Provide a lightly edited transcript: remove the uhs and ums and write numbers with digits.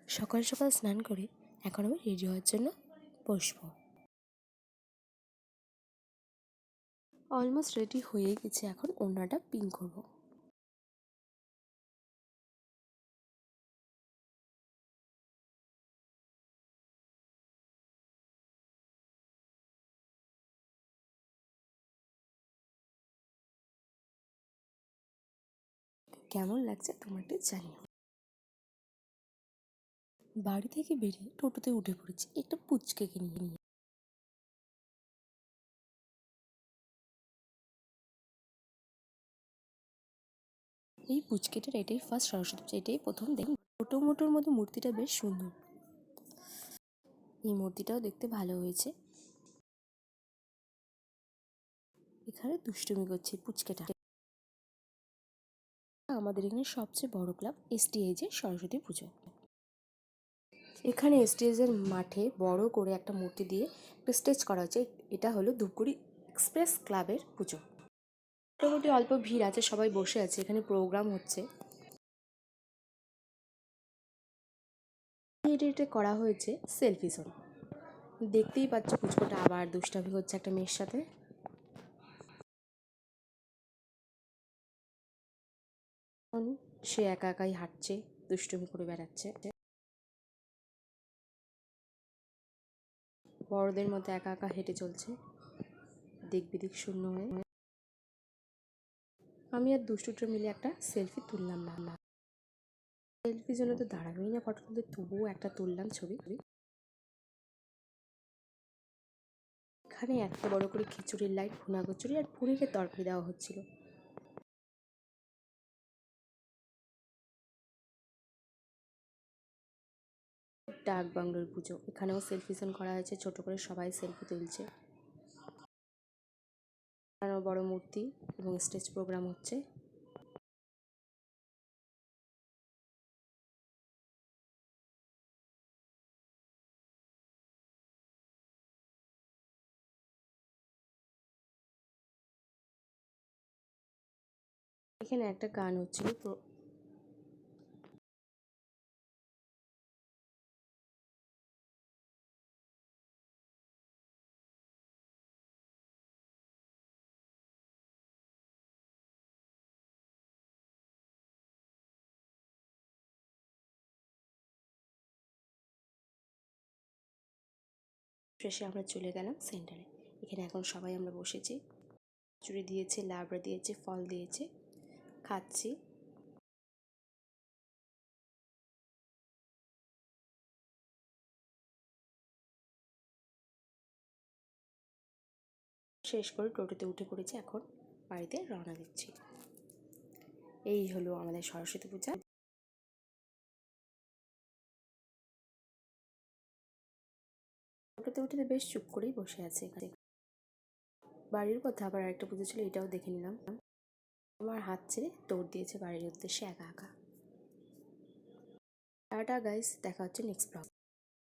সকাল সকাল স্নান করে এখন আমি রেডি হওয়ার জন্য বসবো। অলমোস্ট রেডি হয়ে গেছে, এখন ওড়নাটা পিন করব। কেমন লাগছে তোমার একটু জানিও। বাড়ি থেকে বেরিয়ে টোটোতে উঠে পড়েছি একটা পুচকেকে নিয়ে। এই পুচকেটার এটাই ফার্স্ট সরস্বতী পূজা, এটাই প্রথম দেখি। ছোটো মোটোর মতো মূর্তিটা বেশ সুন্দর, এই মূর্তিটাও দেখতে ভালো হয়েছে। এখানে দুষ্টুমি করছে পুচকেটা। আমাদের এখানে সবচেয়ে বড় ক্লাব এসটিএইচের সরস্বতী পুজো। এখানে স্টেজের মাঠে বড় করে একটা মূর্তি দিয়ে একটা স্টেজ করা হচ্ছে। এটা হলো ধূপগুড়ি এক্সপ্রেস ক্লাবের পুজো। মোটামুটি অল্প ভিড় আছে, সবাই বসে আছে, এখানে প্রোগ্রাম হচ্ছে। এটা করা হয়েছে সেলফি জোন। দেখতেই পাচ্ছ পুচকোটা আবার দুষ্টামি করছে একটা মেয়ের সাথে। সে একা একাই হাঁটছে, দুষ্টুমি করে বেড়াচ্ছে। বড়দের মতো একা একা হেঁটে চলছে দিক বিদিক শূন্য হয়ে। আমি আর দুষ্টুটা মিলে একটা সেলফি তুললাম না। সেলফির জন্য তো দাঁড়াবেই না ফটো তুলতে, তবুও একটা তুললাম ছবি। এখানে এত বড় করে খিচুড়ির লাইট, ভুনা কচুরি আর পনিরের তরকারি দেওয়া হচ্ছিল। ডাক বাংলোর পুজো, এখানেও সেলফি জোন করা হয়েছে, ছোট করে সবাই সেলফি তুলছে। আরও বড় মূর্তি এবং স্টেজ প্রোগ্রাম হচ্ছে। এখানে একটা গান হচ্ছিল। শেষে আমরা চলে গেলাম সেন্টারে। এখানে এখন সবাই আমরা বসেছি, খিচুড়ি দিয়েছে, লাবড়া দিয়েছে, ফল দিয়েছে, খাচ্ছি। শেষ করে টোটোতে উঠে পড়েছি, এখন বাড়িতে রওনা দিচ্ছি। এই হলো আমাদের সরস্বতী পূজা। টোটোতে উঠে বেশ চুপ করেই বসে আছে। বাড়ির কথা আবার আরেকটা পুজো ছিল, এটাও দেখে নিলাম। আমার হাত ছেড়ে দৌড় দিয়েছে বাড়ির উদ্দেশ্যে একা একা। টাটা গাইস, দেখা হচ্ছে নেক্সট ব্লগ।